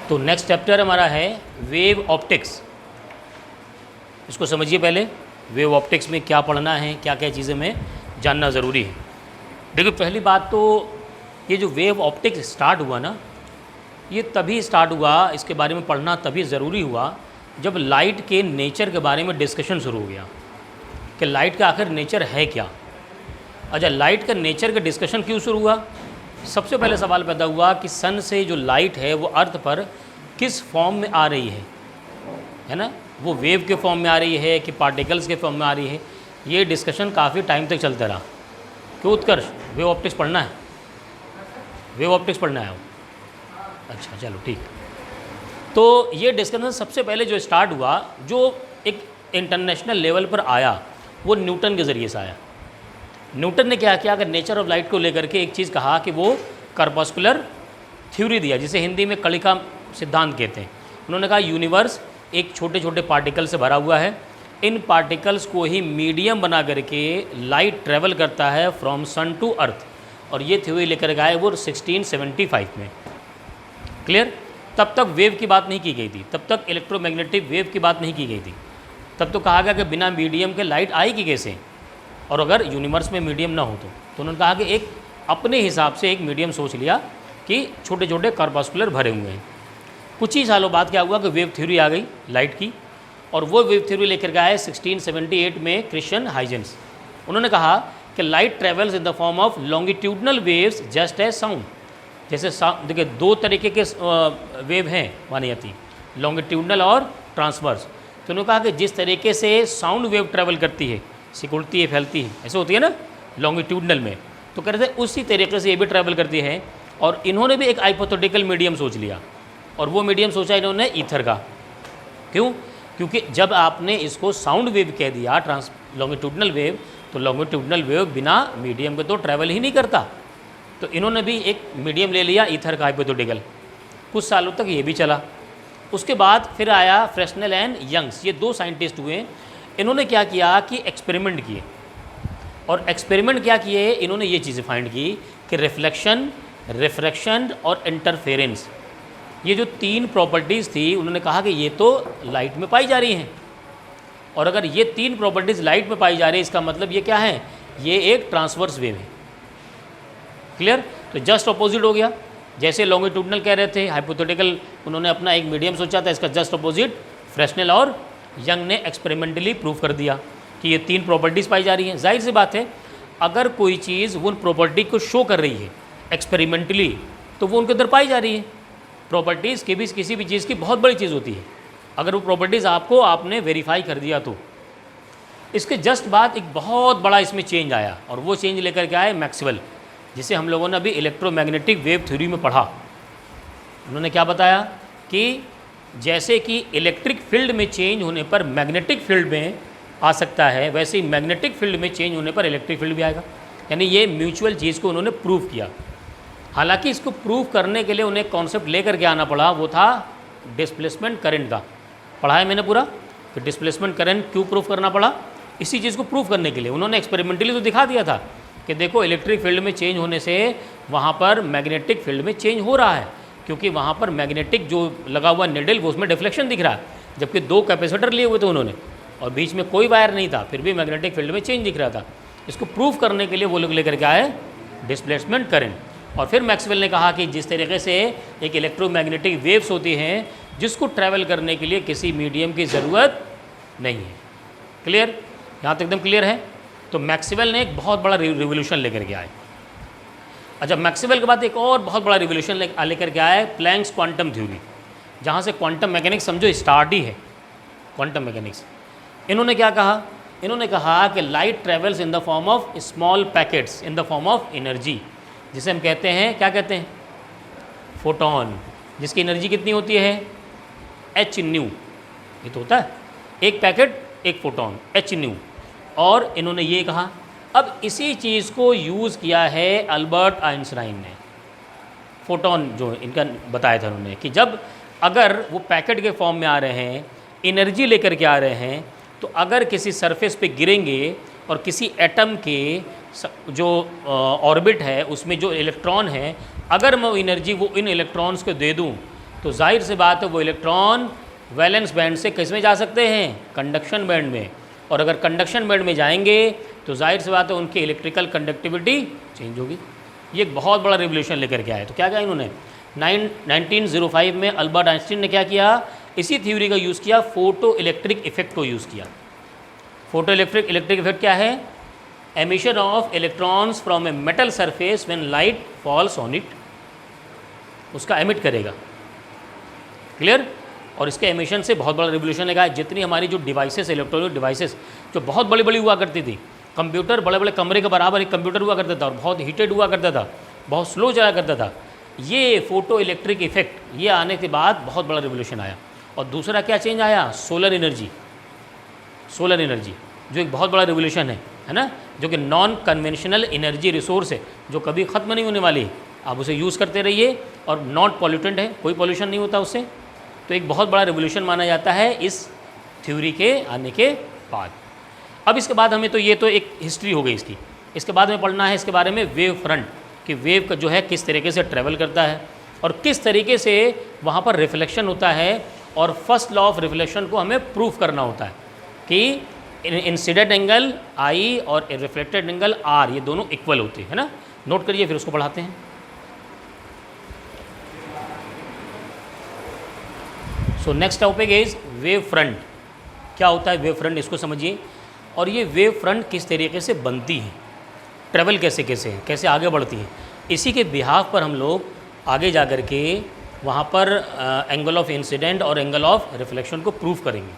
तो next chapter हमारा है वेव ऑप्टिक्स। इसको समझिए पहले, वेव ऑप्टिक्स में क्या पढ़ना है, क्या क्या चीज़ें में जानना ज़रूरी है। देखिए पहली बात तो ये जो वेव ऑप्टिक्स स्टार्ट हुआ ना, ये तभी स्टार्ट हुआ, इसके बारे में पढ़ना तभी ज़रूरी हुआ जब लाइट के नेचर के बारे में डिस्कशन शुरू हो गया कि लाइट का आखिर नेचर है क्या। अच्छा, लाइट का नेचर का डिस्कशन क्यों शुरू हुआ? सबसे पहले सवाल पैदा हुआ कि सन से जो लाइट है वो अर्थ पर किस फॉर्म में आ रही है ना, वो वेव के फॉर्म में आ रही है कि पार्टिकल्स के फॉर्म में आ रही है। ये डिस्कशन काफ़ी टाइम तक चलता रहा। क्यों उत्कर्ष, वेव ऑप्टिक्स पढ़ना है? वेव ऑप्टिक्स पढ़ना है? अच्छा चलो ठीक। तो ये डिस्कशन सबसे पहले जो स्टार्ट हुआ, जो एक इंटरनेशनल लेवल पर आया, वो न्यूटन के ज़रिए से आया। न्यूटन ने क्या किया, अगर नेचर ऑफ लाइट को लेकर के एक चीज़ कहा कि वो कर्पस्कुलर थ्योरी दिया, जिसे हिंदी में कणिका सिद्धांत कहते हैं। उन्होंने कहा यूनिवर्स एक छोटे छोटे पार्टिकल से भरा हुआ है, इन पार्टिकल्स को ही मीडियम बना करके लाइट ट्रेवल करता है फ्रॉम सन टू अर्थ। और ये थ्योरी लेकर गए वो 1675 में। क्लियर? तब तक वेव की बात नहीं की गई थी, तब तक इलेक्ट्रोमैग्नेटिक वेव की बात नहीं की गई थी। तब तो कहा गया कि बिना मीडियम के लाइट आएगी कैसे, और अगर यूनिवर्स में मीडियम ना हो तो उन्होंने कहा कि एक अपने हिसाब से एक मीडियम सोच लिया कि छोटे छोटे कर्पस्कुलर भरे हुए हैं। कुछ ही सालों बाद क्या हुआ कि वेव थ्योरी आ गई लाइट की, और वो वेव थ्योरी लेकर गया है 1678 में क्रिश्चियन हाइजेंस। उन्होंने कहा कि light travels in the form of longitudinal waves just as sound. जैसे देखिए दो तरीके के वेव हैं मानी जाती, लॉन्गिट्यूडनल और ट्रांसवर्स। तो उन्होंने कहा कि जिस तरीके से साउंड वेव ट्रैवल करती है, सिकुड़ती है, फैलती है, ऐसे होती है ना लॉन्गिट्यूडनल में, तो कह रहे थे उसी तरीके से ये भी ट्रैवल करती है। और इन्होंने भी एक हाइपोथेटिकल मीडियम सोच लिया, और वो मीडियम सोचा इन्होंने ईथर का। क्यों? क्योंकि जब आपने इसको साउंड वेव कह दिया, लॉन्गिट्यूडनल वेव, तो लॉन्गिट्यूडनल वेव बिना मीडियम के तो ट्रैवल ही नहीं करता। तो इन्होंने भी एक मीडियम ले लिया ईथर का, हाइपोथेटिकल। कुछ सालों तक ये भी चला। उसके बाद फिर आया फ्रेस्नेल एंड यंग्स, ये दो साइंटिस्ट हुए। इन्होंने क्या किया कि एक्सपेरिमेंट किए, और एक्सपेरिमेंट क्या किए, इन्होंने ये चीज़ें फाइंड की कि रिफ्लेक्शन, रिफ्रैक्शन और इंटरफेरेंस, ये जो तीन प्रॉपर्टीज़ थी, उन्होंने कहा कि ये तो लाइट में पाई जा रही हैं। और अगर ये तीन प्रॉपर्टीज़ लाइट में पाई जा रही है, इसका मतलब ये क्या है, ये एक ट्रांसवर्स वेव है। क्लियर? तो जस्ट अपोजिट हो गया। जैसे लॉन्गिट्यूडनल कह रहे थे, हाइपोथेटिकल उन्होंने अपना एक मीडियम सोचा था, इसका जस्ट अपोजिट फ्रेस्नेल और यंग ने एक्सपेरिमेंटली प्रूव कर दिया कि ये तीन प्रॉपर्टीज़ पाई जा रही हैं। जाहिर सी बात है, अगर कोई चीज़ उन प्रॉपर्टी को शो कर रही है एक्सपेरिमेंटली, तो वो उनके अंदर पाई जा रही है। प्रॉपर्टीज़ के भी किसी भी चीज़ की बहुत बड़ी चीज़ होती है, अगर वो प्रॉपर्टीज़ आपने वेरीफाई कर दिया तो। इसके जस्ट बाद एक बहुत बड़ा इसमें चेंज आया, और वो चेंज लेकर के आए मैक्सवेल, जिसे हम लोगों ने अभी इलेक्ट्रोमैग्नेटिक वेव थ्योरी में पढ़ा। उन्होंने क्या बताया कि जैसे कि इलेक्ट्रिक फील्ड में चेंज होने पर मैग्नेटिक फील्ड में आ सकता है, वैसे ही मैग्नेटिक फील्ड में चेंज होने पर इलेक्ट्रिक फील्ड भी आएगा। यानी ये म्यूचुअल चीज़ को उन्होंने प्रूव किया। हालांकि इसको प्रूव करने के लिए उन्हें कॉन्सेप्ट लेकर के आना पड़ा, वो था डिस्प्लेसमेंट करंट का। पढ़ा है मैंने पूरा कि डिस्प्लेसमेंट करंट क्यों प्रूव करना पड़ा। इसी चीज़ को प्रूव करने के लिए उन्होंने एक्सपेरिमेंटली तो दिखा दिया था कि देखो इलेक्ट्रिक फील्ड में चेंज होने से वहाँ पर मैग्नेटिक फील्ड में चेंज हो रहा है, क्योंकि वहाँ पर मैग्नेटिक जो लगा हुआ निडल वो उसमें डिफ्लेक्शन दिख रहा है, जबकि दो कैपेसिटर लिए हुए थे उन्होंने और बीच में कोई वायर नहीं था, फिर भी मैग्नेटिक फील्ड में चेंज दिख रहा था। इसको प्रूव करने के लिए वो लोग लेकर के आए डिस्प्लेसमेंट करंट। और फिर मैक्सवेल ने कहा कि जिस तरीके से एक इलेक्ट्रोमैग्नेटिक वेव्स होती हैं जिसको ट्रैवल करने के लिए किसी मीडियम की ज़रूरत नहीं है। क्लियर? यहाँ तक एकदम क्लियर है। तो मैक्सवेल ने एक बहुत बड़ा रिवोल्यूशन लेकर के आए। अच्छा, मैक्सवेल के बाद एक और बहुत बड़ा रिवोल्यूशन लेकर के आए, प्लैंक्स क्वांटम थ्योरी, जहाँ से क्वांटम मैकेनिक्स समझो स्टार्ट ही है। क्वांटम मैकेनिक्स इन्होंने क्या कहा, इन्होंने कहा कि light travels in the form of small packets in the form of energy, जिसे हम कहते हैं, क्या कहते हैं, फोटोन, जिसकी एनर्जी कितनी होती है, h न्यू। ये तो होता है एक पैकेट एक फोटोन, h न्यू। और इन्होंने ये कहा, अब इसी चीज़ को यूज़ किया है अल्बर्ट आइंस्टाइन ने। फोटोन जो इनका बताया था उन्होंने कि जब अगर वो पैकेट के फॉर्म में आ रहे हैं, एनर्जी लेकर के आ रहे हैं, तो अगर किसी सरफेस पे गिरेंगे और किसी एटम के जो ऑर्बिट है उसमें जो इलेक्ट्रॉन है, अगर मैं एनर्जी वो इन इलेक्ट्रॉन्स को दे दूं तो जाहिर सी बात है वो इलेक्ट्रॉन वैलेंस बैंड से किस में जा सकते हैं, कंडक्शन बैंड में, और अगर कंडक्शन बैंड में जाएंगे तो जाहिर सी बात है उनकी इलेक्ट्रिकल कंडक्टिविटी चेंज होगी। ये एक बहुत बड़ा रिवोल्यूशन लेकर के आए। तो क्या किया इन्होंने 1905 में अल्बर्ट आइंस्टीन ने क्या किया, इसी थ्योरी का यूज़ किया, फोटो इलेक्ट्रिक इफेक्ट को यूज़ किया। फोटो इलेक्ट्रिक इफेक्ट क्या है, emission of electrons from a metal surface when light falls on it, उसका एमिट करेगा, क्लियर। और इसके एमिशन से बहुत बड़ा रिवोल्यूशन लगा है। जितनी हमारी जो डिवाइसेस, इलेक्ट्रॉनिक डिवाइसेस जो बहुत बड़ी बड़ी हुआ करती थी, कंप्यूटर बड़े बड़े कमरे के बराबर एक कंप्यूटर हुआ करता था और बहुत हीटेड हुआ करता था, बहुत स्लो चला करता था, ये फोटो इलेक्ट्रिक इफेक्ट ये आने के बाद बहुत बड़ा रिवोल्यूशन आया। और दूसरा क्या चेंज आया, सोलर एनर्जी, सोलर एनर्जी जो एक बहुत बड़ा रिवोल्यूशन है ना, जो कि नॉन कन्वेंशनल एनर्जी रिसोर्स है, जो कभी ख़त्म नहीं होने वाली है, आप उसे यूज़ करते रहिए और नॉट पॉल्यूटेंट है, कोई पॉल्यूशन नहीं होता उससे। तो एक बहुत बड़ा रिवोल्यूशन माना जाता है इस थ्योरी के आने के बाद। अब इसके बाद हमें तो ये तो एक हिस्ट्री हो गई इसकी, इसके बाद में पढ़ना है इसके बारे में वेव फ्रंट, कि वेव का जो है किस तरीके से ट्रैवल करता है और किस तरीके से वहाँ पर रिफ्लेक्शन होता है, और फर्स्ट लॉ ऑफ रिफ्लेक्शन को हमें प्रूफ करना होता है कि इंसिडेंट एंगल आई और रिफ्लेक्टेड एंगल आर ये दोनों इक्वल होते हैं, है ना। नोट करिए, फिर उसको पढ़ाते हैं। So next topic is wave front. क्या होता है वेव फ्रंट, इसको समझिए। और ये वेव फ्रंट किस तरीके से बनती है, ट्रेवल कैसे कैसे है, कैसे आगे बढ़ती है, इसी के बिहाफ पर हम लोग आगे जा कर के वहाँ पर एंगल ऑफ इंसिडेंट और एंगल ऑफ रिफ्लेक्शन को प्रूव करेंगे।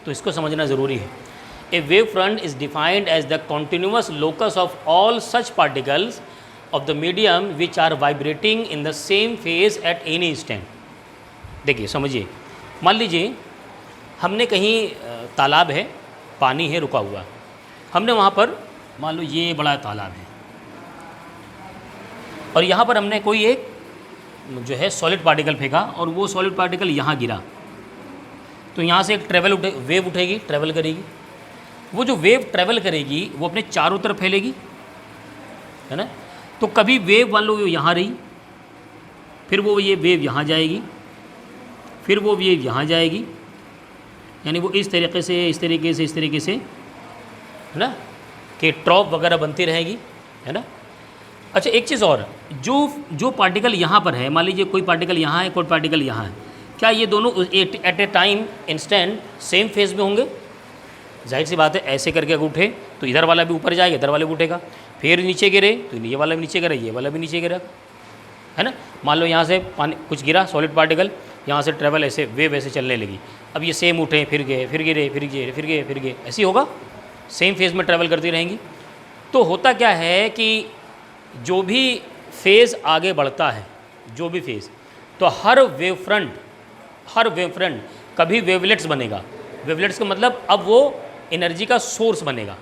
तो इसको समझना ज़रूरी है। A wave front is defined as the continuous locus of all such particles of the medium which are vibrating in the same phase at any instant. देखिए समझिए, मान लीजिए हमने कहीं तालाब है, पानी है रुका हुआ, हमने वहाँ पर मान लो ये बड़ा तालाब है और यहाँ पर हमने कोई एक जो है सॉलिड पार्टिकल फेंका और वो सॉलिड पार्टिकल यहाँ गिरा, तो यहाँ से एक वेव उठेगी, ट्रैवल करेगी। वो जो वेव ट्रैवल करेगी वो अपने चारों तरफ फैलेगी, है ना। तो कभी वेव मान लो यहाँ रही, फिर वो ये वेव यहाँ जाएगी, फिर वो वेव यहाँ जाएगी, यानी वो इस तरीके से इस तरीके से है ना, कि ट्रॉप वगैरह बनती रहेगी, है ना। अच्छा एक चीज़ और, जो पार्टिकल यहाँ पर है, मान लीजिए कोई पार्टिकल यहाँ है, कोई पार्टिकल यहाँ है, क्या ये दोनों at a time instant same phase में होंगे? जाहिर सी बात है, ऐसे करके अगर उठे तो इधर वाला भी ऊपर जाएगा, इधर वाला भी उठेगा, फिर नीचे गिरे तो ये वाला भी नीचे गिरा, ये वाला भी नीचे गिरा, है ना। मान लो यहाँ से पानी कुछ गिरा, सॉलिड पार्टिकल, यहाँ से ट्रैवल ऐसे वेव ऐसे चलने लगी, अब ये सेम उठे, फिर गए, फिर गिरे, फिर गए, फिर गए, फिर गए, ऐसे ही होगा, सेम फेज़ में ट्रैवल करती रहेंगी। तो होता क्या है कि जो भी फेज़ आगे बढ़ता है, जो भी फेज़, तो हर वेव फ्रंट कभी वेवलेट्स बनेगा। वेवलेट्स का मतलब अब वो एनर्जी का सोर्स बनेगा,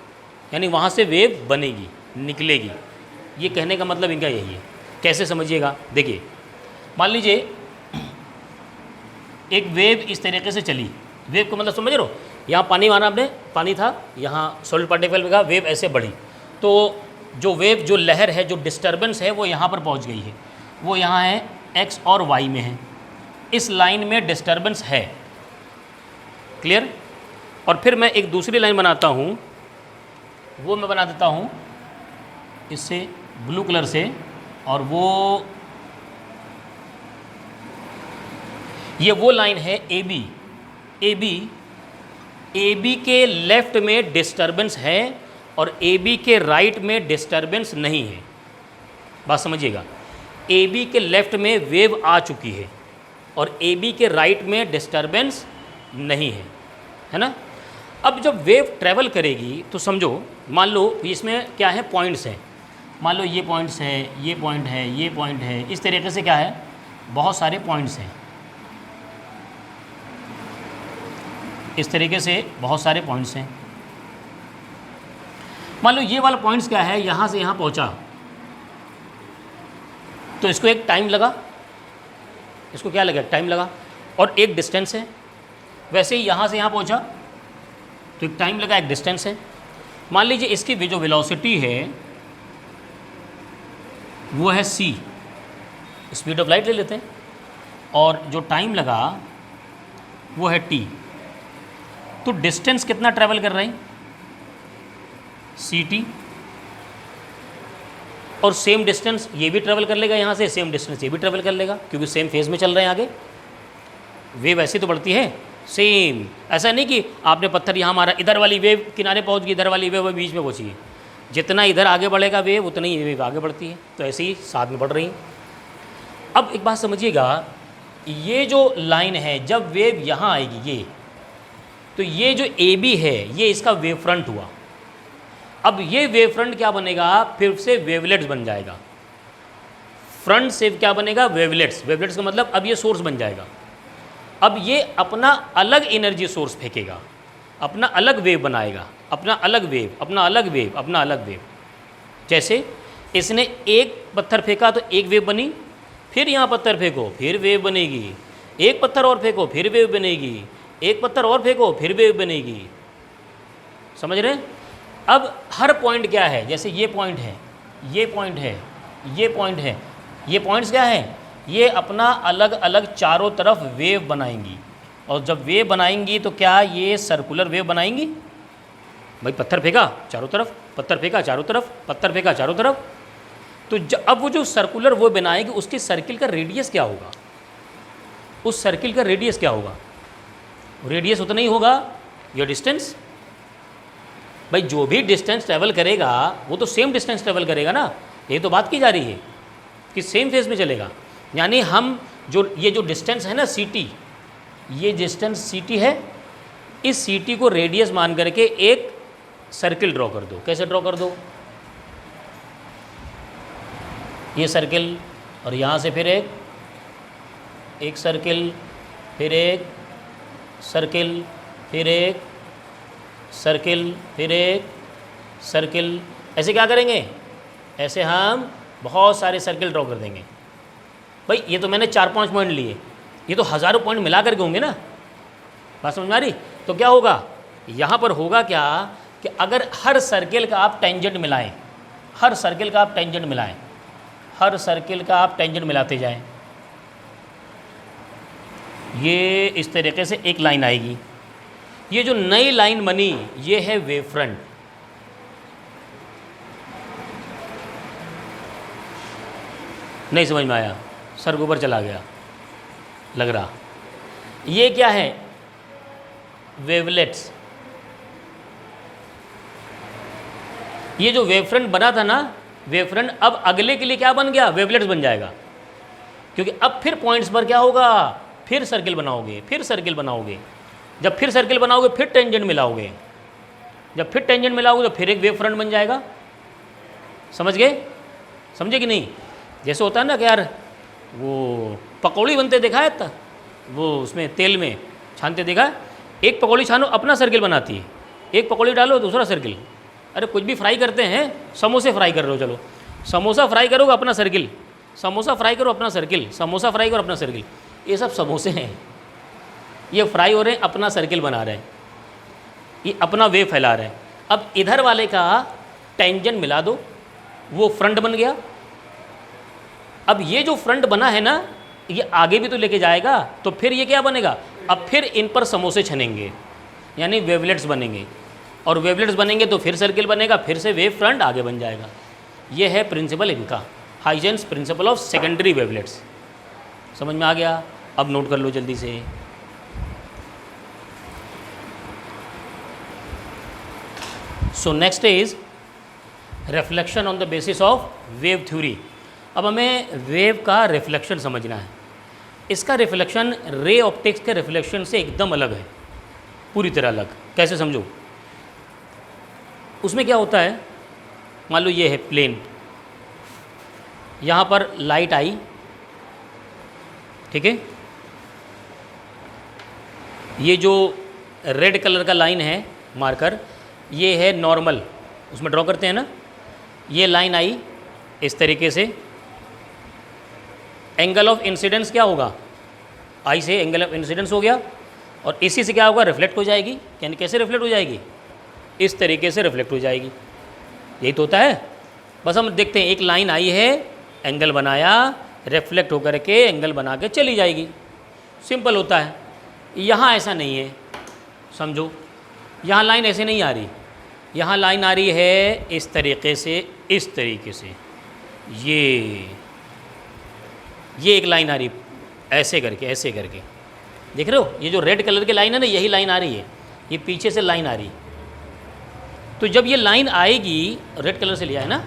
यानी वहाँ से वेव बनेगी, निकलेगी। ये कहने का मतलब इनका यही है। कैसे समझिएगा, देखिए मान लीजिए एक वेव इस तरीके से चली, वेव को मतलब समझ रहे हो, यहाँ पानी माना आपने, पानी था, यहाँ सॉलिड पार्टिकल का वेव ऐसे बढ़ी, तो जो वेव जो लहर है, जो डिस्टर्बेंस है वो यहाँ पर पहुँच गई है, वो यहाँ है एक्स और वाई में है, इस लाइन में डिस्टर्बेंस है, क्लियर। और फिर मैं एक दूसरी लाइन बनाता हूँ, वो मैं बना देता हूँ इससे ब्लू कलर से, और वो लाइन है ए बी के लेफ़्ट में डिस्टर्बेंस है और ए बी के राइट में डिस्टर्बेंस नहीं है। बात समझिएगा, ए बी के लेफ़्ट में वेव आ चुकी है और ए बी के राइट में डिस्टर्बेंस नहीं है ना। अब जब वेव ट्रैवल करेगी तो समझो, मान लो इसमें क्या है, पॉइंट्स हैं, मान लो ये पॉइंट्स है, ये पॉइंट है, ये पॉइंट है, इस तरीके से क्या है, बहुत सारे पॉइंट्स हैं, इस तरीके से बहुत सारे पॉइंट्स हैं। मान लो ये वाला पॉइंट्स क्या है, यहाँ से यहाँ पहुँचा, तो इसको एक टाइम लगा, इसको क्या लगा, टाइम लगा, और एक डिस्टेंस है। वैसे ही यहाँ से यहाँ पहुँचा तो एक टाइम लगा, एक डिस्टेंस है। मान लीजिए इसकी जो वेलोसिटी है वो है c, स्पीड ऑफ लाइट ले लेते हैं, और जो टाइम लगा वो है t। तो डिस्टेंस कितना ट्रैवल कर रहे हैं, ct, और सेम डिस्टेंस ये भी ट्रैवल कर लेगा यहाँ से, सेम डिस्टेंस ये भी ट्रैवल कर लेगा, क्योंकि सेम फेज में चल रहे हैं आगे। वेव ऐसी तो बढ़ती है सेम। ऐसा नहीं कि आपने पत्थर यहाँ मारा, इधर वाली वेव किनारे पहुँच गई, इधर वाली वेव बीच में पहुँची है। जितना इधर आगे बढ़ेगा वेव, उतना ही वेव आगे बढ़ती है। तो ऐसे ही साथ में बढ़ रही है। अब एक बात समझिएगा, ये जो लाइन है जब वेव यहाँ आएगी ये, तो ये जो ए बी है ये इसका वेव फ्रंट हुआ। अब ये वेव फ्रंट क्या बनेगा, फिर से वेवलेट्स बन जाएगा। फ्रंट से क्या बनेगा, वेवलेट्स। वेवलेट्स का मतलब अब ये सोर्स बन जाएगा। अब ये अपना अलग एनर्जी सोर्स फेंकेगा, अपना अलग वेव बनाएगा, अपना अलग वेव, अपना अलग वेव, अपना अलग वेव। जैसे इसने एक पत्थर फेंका तो एक वेव बनी, फिर यहाँ पत्थर फेंको फिर वेव बनेगी, एक पत्थर और फेंको फिर वेव बनेगी, एक पत्थर और फेंको फिर वेव बनेगी। समझ रहे हैं? अब हर पॉइंट क्या है, जैसे ये पॉइंट है, ये पॉइंट है, ये पॉइंट है, ये पॉइंट्स क्या है, ये अपना अलग अलग चारों तरफ वेव बनाएंगी। और जब वेव बनाएंगी तो क्या ये सर्कुलर वेव बनाएंगी? भाई पत्थर फेंका चारों तरफ, पत्थर फेंका चारों तरफ, पत्थर फेंका चारों तरफ। तो अब वो जो सर्कुलर वो बनाएगी, उसके सर्किल का रेडियस क्या होगा, उस सर्किल का रेडियस क्या होगा? रेडियस उतना ही होगा या डिस्टेंस। भाई जो भी डिस्टेंस ट्रैवल करेगा वो तो सेम डिस्टेंस ट्रैवल करेगा ना। ये तो बात की जा रही है कि सेम फेज में चलेगा। यानी हम जो ये जो डिस्टेंस है ना ct, ये डिस्टेंस ct है, इस ct को रेडियस मान करके एक सर्किल ड्रॉ कर दो। कैसे ड्रॉ कर दो? ये सर्किल और यहाँ से फिर एक सर्किल, फिर एक सर्किल, फिर एक सर्किल, फिर एक सर्किल। ऐसे क्या करेंगे? ऐसे हम बहुत सारे सर्किल ड्रॉ कर देंगे। भाई ये तो मैंने 4-5 पॉइंट लिए, ये तो हज़ारों पॉइंट मिला करके होंगे ना। बात समझ में आ रही? तो क्या होगा यहाँ पर, होगा क्या कि अगर हर सर्किल का आप टेंजेंट मिलाएं, हर सर्किल का आप टेंजेंट मिलाएं, हर सर्किल का आप टेंजेंट मिलाते जाएं, ये इस तरीके से एक लाइन आएगी। ये जो नई लाइन बनी ये है वेव फ्रंट। नहीं समझ में आया? सर के ऊपर चला गया लग रहा। ये क्या है? वेवलेट्स। ये जो वेव फ्रंट बना था ना, वेव फ्रंट अब अगले के लिए क्या बन गया? वेवलेट्स बन जाएगा। क्योंकि अब फिर पॉइंट्स पर क्या होगा, फिर सर्किल बनाओगे, फिर सर्किल बनाओगे। जब फिर सर्किल बनाओगे फिर टेंजेंट मिलाओगे, जब फिर टेंजेंट मिलाओगे तो फिर एक वेव फ्रंट बन जाएगा। समझ गए? समझे कि नहीं? जैसे होता है ना कि यार वो पकौड़ी बनते देखा है था, वो उसमें तेल में छानते देखा है। एक पकौड़ी छानो अपना सर्किल बनाती है, एक पकौड़ी डालो दूसरा सर्किल। अरे कुछ भी फ्राई करते हैं, समोसे फ्राई कर रहे हो, चलो समोसा फ्राई करोगे अपना सर्किल, समोसा फ्राई करो अपना सर्किल, समोसा फ्राई करो अपना सर्किल। ये सब समोसे हैं, ये फ्राई हो रहे हैं, अपना सर्किल बना रहे हैं, ये अपना वेव फैला रहे हैं। अब इधर वाले का टेंजेंट मिला दो, वो फ्रंट बन गया। अब ये जो फ्रंट बना है ना, ये आगे भी तो लेके जाएगा, तो फिर ये क्या बनेगा? अब फिर इन पर समोसे छनेंगे, यानी वेवलेट्स बनेंगे, और वेवलेट्स बनेंगे तो फिर सर्किल बनेगा, फिर से वेव फ्रंट आगे बन जाएगा। ये है प्रिंसिपल इनका, Huygens principle of secondary wavelets. समझ में आ गया? अब नोट कर लो जल्दी से। So next is reflection on the basis of wave theory. अब हमें वेव का रिफ्लेक्शन समझना है। इसका रिफ्लेक्शन रे ऑप्टिक्स के रिफ्लेक्शन से एकदम अलग है, पूरी तरह अलग। कैसे समझो? उसमें क्या होता है, मान लो ये है प्लेन, यहाँ पर लाइट आई, ठीक है, ये जो रेड कलर का लाइन है मार्कर, ये है नॉर्मल, उसमें ड्रॉ करते हैं ना। ये लाइन आई इस तरीके से, एंगल ऑफ इंसिडेंस क्या होगा? आई से एंगल ऑफ इंसिडेंस हो गया, और इसी से क्या होगा? रिफ्लेक्ट हो जाएगी। यानी कैसे रिफ्लेक्ट हो जाएगी? इस तरीके से रिफ्लेक्ट हो जाएगी। यही तो होता है। बस हम देखते हैं, एक लाइन आई है, एंगल बनाया, रिफ्लेक्ट होकर के एंगल बना के चली जाएगी। सिंपल होता है। यहाँ ऐसा नहीं है, समझो, यहाँ लाइन ऐसे नहीं आ रही, यहाँ लाइन आ रही है इस तरीके से, इस तरीके से, ये एक लाइन आ रही ऐसे करके, ऐसे करके, देख रहे हो, ये जो रेड कलर की लाइन है ना, यही लाइन आ रही है, ये पीछे से लाइन आ रही। तो जब ये लाइन आएगी, रेड कलर से लिया है ना,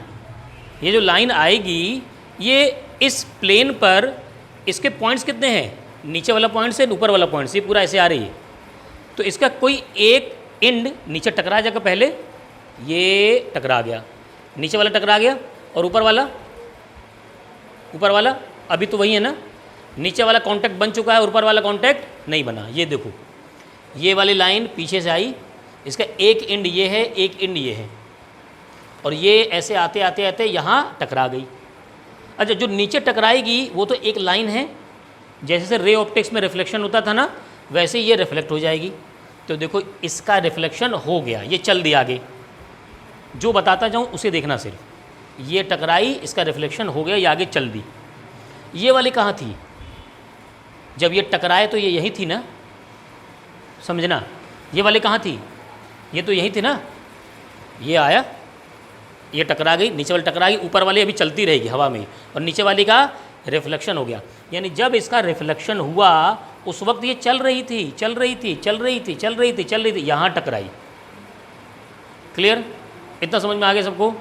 ये जो लाइन आएगी, ये इस प्लेन पर इसके पॉइंट्स कितने हैं, नीचे वाला पॉइंट से ऊपर वाला पॉइंट से पूरा ऐसे आ रही है। तो इसका कोई एक एंड नीचे टकरा जाएगा, पहले ये टकरा गया, नीचे वाला टकरा गया, और ऊपर वाला अभी तो वही है ना, नीचे वाला कांटेक्ट बन चुका है, ऊपर वाला कांटेक्ट नहीं बना। ये देखो, ये वाली लाइन पीछे से आई, इसका एक एंड ये है, एक एंड ये है, और ये ऐसे आते आते आते यहाँ टकरा गई। अच्छा, जो नीचे टकराएगी वो तो एक लाइन है, जैसे रे ऑप्टिक्स में रिफ्लेक्शन होता था ना, वैसे ये रिफ्लेक्ट हो जाएगी। तो देखो, इसका रिफ्लेक्शन हो गया, ये चल दिया आगे, जो बताता जाऊँ उसे देखना सिर्फ, ये टकराई, इसका रिफ्लेक्शन हो गया, ये आगे चल दी। ये वाली कहाँ थी, जब ये टकराए तो ये यही थी ना, समझना, ये वाली कहाँ थी, ये तो यही थी ना, ये आया, ये टकरा गई, नीचे वाली टकरा गई, ऊपर वाली अभी चलती रहेगी हवा में, और नीचे वाली का रिफ्लेक्शन हो गया। यानी जब इसका रिफ्लेक्शन हुआ उस वक्त ये चल रही थी, चल रही थी, चल रही थी, चल रही थी, चल रही थी, यहाँ टकराई। क्लियर, इतना समझ में आ गया सबको।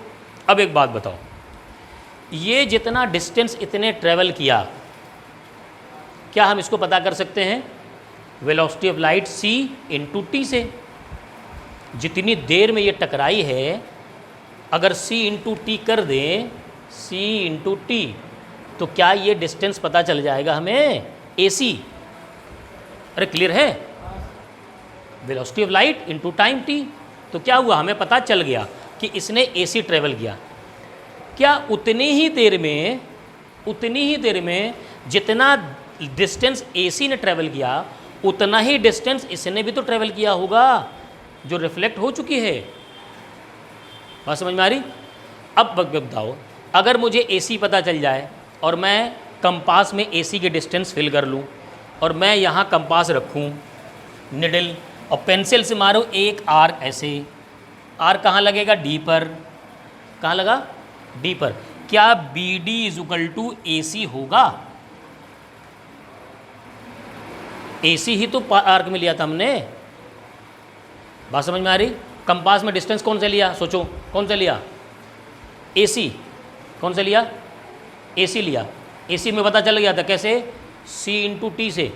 अब एक बात बताओ, ये जितना डिस्टेंस इतने ट्रेवल किया, क्या हम इसको पता कर सकते हैं velocity of light c into T से? जितनी देर में ये टकराई है, अगर c इंटू टी कर दें, c इंटू टी, तो क्या ये डिस्टेंस पता चल जाएगा हमें ac? अरे क्लियर है, velocity of light into time t। तो क्या हुआ, हमें पता चल गया कि इसने ac ट्रेवल किया। क्या उतनी ही देर में जितना डिस्टेंस AC ने ट्रैवल किया, उतना ही डिस्टेंस इसने भी तो ट्रैवल किया होगा, जो रिफ्लेक्ट हो चुकी है। बात समझ में आ रही? अब बताओ, अगर मुझे AC पता चल जाए और मैं कंपास में AC के डिस्टेंस फिल कर लूँ, और मैं यहाँ कंपास रखूँ, निडल, और पेंसिल से मारो एक आर्क, ऐसे आर्क कहाँ लगेगा, D पर, कहाँ लगा, D पर। क्या BD इजुकल टू AC होगा? AC ही तो आर्क में लिया था हमने। बात समझ में आ रही? कंपास में डिस्टेंस कौन सा लिया, सोचो कौन सा लिया, AC। कौन सा लिया, AC लिया। AC में पता चल गया था कैसे, C इंटू टी से,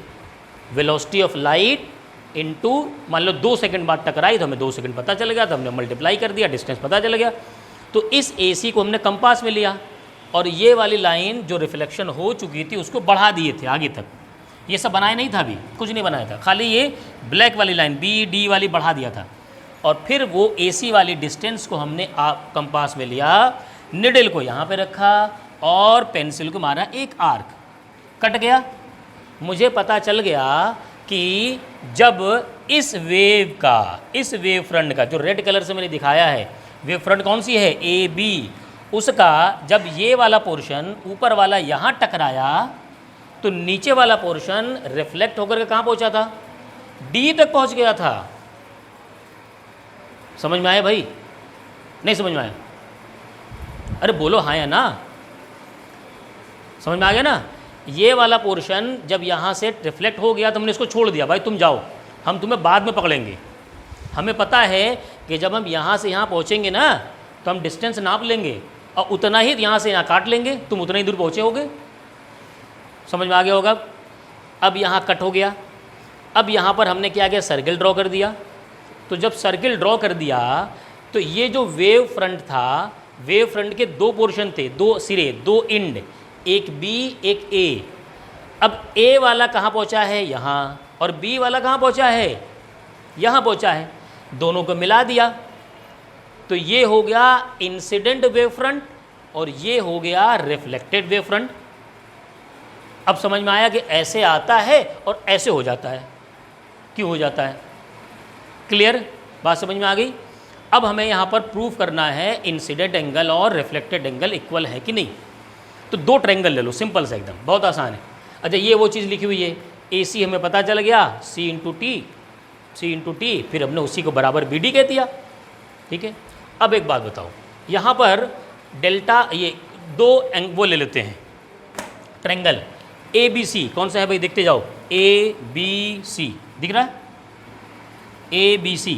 वेलोसिटी ऑफ लाइट इंटू, मान लो 2 सेकंड बाद टकराई तो हमें 2 सेकंड पता चल गया, तो हमने मल्टीप्लाई कर दिया, डिस्टेंस पता चल गया। तो इस AC को हमने कंपास में लिया, और ये वाली लाइन जो रिफ्लेक्शन हो चुकी थी उसको बढ़ा दिए थे आगे तक। ये सब बनाया नहीं था, अभी कुछ नहीं बनाया था, खाली ये ब्लैक वाली लाइन BD वाली बढ़ा दिया था। और फिर वो AC वाली डिस्टेंस को हमने कंपास में लिया, निडल को यहाँ पे रखा, और पेंसिल को मारा एक आर्क, कट गया। मुझे पता चल गया कि जब इस वेव फ्रंट का, जो रेड कलर से मैंने दिखाया है, वेव फ्रंट कौन सी है, AB, उसका जब ये वाला पोर्शन ऊपर वाला यहाँ टकराया, तो नीचे वाला पोर्शन रिफ्लेक्ट होकर के कहाँ पहुँचा था, D तक पहुँच गया था। समझ में आया भाई, नहीं समझ में आया? अरे बोलो हाँ या ना, समझ में आ गया ना? ये वाला पोर्शन जब यहाँ से रिफ्लेक्ट हो गया तो हमने इसको छोड़ दिया, भाई तुम जाओ, हम तुम्हें बाद में पकड़ेंगे। हमें पता है कि जब हम यहाँ से यहाँ पहुँचेंगे ना, तो हम डिस्टेंस नाप लेंगे, और उतना ही यहाँ से यहाँ काट लेंगे, तुम उतना ही दूर पहुँचे होगे। समझ में आ गया होगा? अब यहाँ कट हो गया, अब यहाँ पर हमने क्या किया, सर्किल ड्रॉ कर दिया। तो जब सर्किल ड्रॉ कर दिया, तो ये जो वेव फ्रंट था, वेव फ्रंट के 2 पोर्शन थे, 2 सिरे, 2 एंड, एक B एक A। अब A वाला कहाँ पहुँचा है, यहाँ, और B वाला कहाँ पहुँचा है, यहाँ पहुँचा है। दोनों को मिला दिया तो ये हो गया इंसिडेंट वेव फ्रंट, और ये हो गया रिफ्लेक्टेड वेव फ्रंट। अब समझ में आया कि ऐसे आता है और ऐसे हो जाता है, क्यों हो जाता है? क्लियर, बात समझ में आ गई? अब हमें यहाँ पर प्रूव करना है इंसिडेंट एंगल और रिफ्लेक्टेड एंगल इक्वल है कि नहीं। तो 2 ट्रायंगल ले लो, सिंपल से एकदम, बहुत आसान है। अच्छा, ये वो चीज़ लिखी हुई है, AC हमें पता चल गया C इंटू टी, फिर हमने उसी को बराबर BD कह दिया। ठीक है, अब एक बात बताओ, यहाँ पर डेल्टा, ये दो वो ले लेते हैं ट्रायंगल ABC, कौन सा है भाई, देखते जाओ, ABC दिख रहा है, ABC,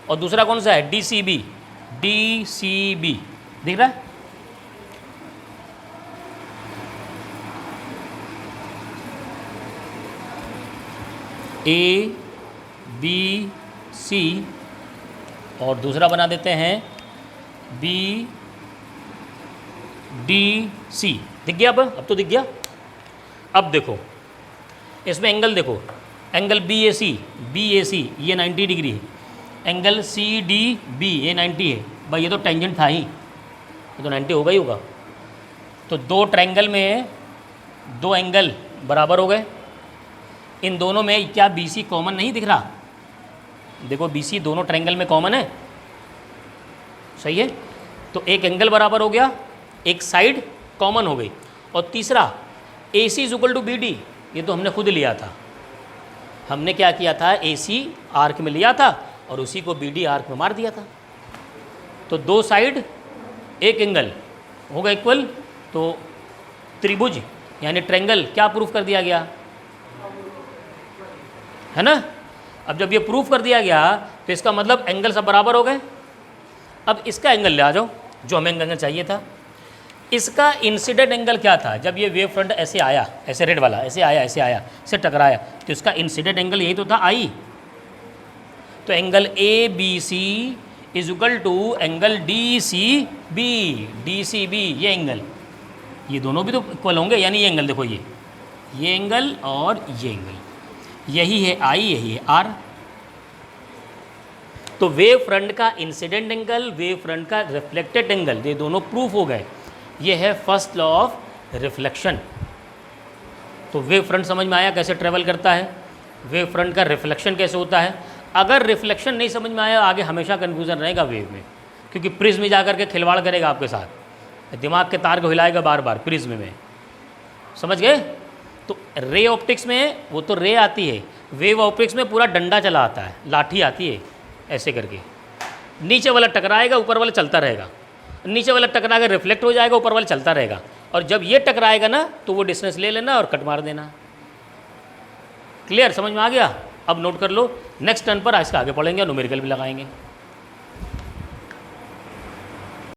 और दूसरा कौन सा है, DCB दिख रहा है। ABC और दूसरा बना देते हैं BDC, दिख गया, अब तो दिख गया। अब देखो इसमें एंगल देखो, एंगल BAC ये 90 डिग्री है, एंगल CDB ये 90 है। भाई ये तो टेंजेंट था ही, ये तो 90 होगा ही होगा। तो दो ट्रायंगल में दो एंगल बराबर हो गए। इन दोनों में क्या BC कॉमन नहीं दिख रहा? देखो BC दोनों ट्रायंगल में कॉमन है, सही है। तो एक एंगल बराबर हो गया, एक साइड कॉमन हो गई। और तीसरा AC is equal to BD, ये तो हमने खुद लिया था। हमने क्या किया था, AC आर्क में लिया था और उसी को BD आर्क में मार दिया था। तो दो साइड एक एंगल होगा इक्वल, तो त्रिभुज यानी ट्रायंगल क्या प्रूफ कर दिया गया, है ना। अब जब ये प्रूफ कर दिया गया तो इसका मतलब एंगल सब बराबर हो गए। अब इसका एंगल ले आ जाओ, जो हमें एंगल चाहिए था। इसका इंसिडेंट एंगल क्या था, जब ये वेव फ्रंट ऐसे आया, ऐसे रेड वाला ऐसे आया ऐसे टकराया, तो इसका इंसिडेंट एंगल यही तो था आई। तो angle ABC is equal to angle DCB ये एंगल, ये दोनों भी तो इक्वल होंगे, यानी ये एंगल देखो, ये एंगल और ये एंगल, यही है I, यही है R। तो वेव फ्रंट का इंसिडेंट एंगल, वेव फ्रंट का रिफ्लेक्टेड एंगल, ये दोनों प्रूफ हो गए। ये है फर्स्ट लॉ ऑफ रिफ्लेक्शन। तो वेव फ्रंट समझ में आया कैसे ट्रेवल करता है, वेव फ्रंट का रिफ्लेक्शन कैसे होता है। अगर रिफ्लेक्शन नहीं समझ में आया, आगे हमेशा कन्फ्यूज़न रहेगा वेव में, क्योंकि प्रिज्म में जाकर के खिलवाड़ करेगा आपके साथ, दिमाग के तार को हिलाएगा बार बार प्रिज्म में, समझ गए। तो रे ऑप्टिक्स में वो तो रे आती है, वेव ऑप्टिक्स में पूरा डंडा चला आता है, लाठी आती है ऐसे करके, नीचे वाला टकराएगा ऊपर वाला चलता रहेगा, नीचे वाला टकराएगा रिफ्लेक्ट हो जाएगा, ऊपर वाला चलता रहेगा। और जब ये टकराएगा ना तो वो डिस्टेंस ले लेना और कट मार देना। क्लियर, समझ में आ गया। अब नोट कर लो, नेक्स्ट टर्न पर इसका आगे पढ़ेंगे, न्यूमेरिकल भी लगाएंगे।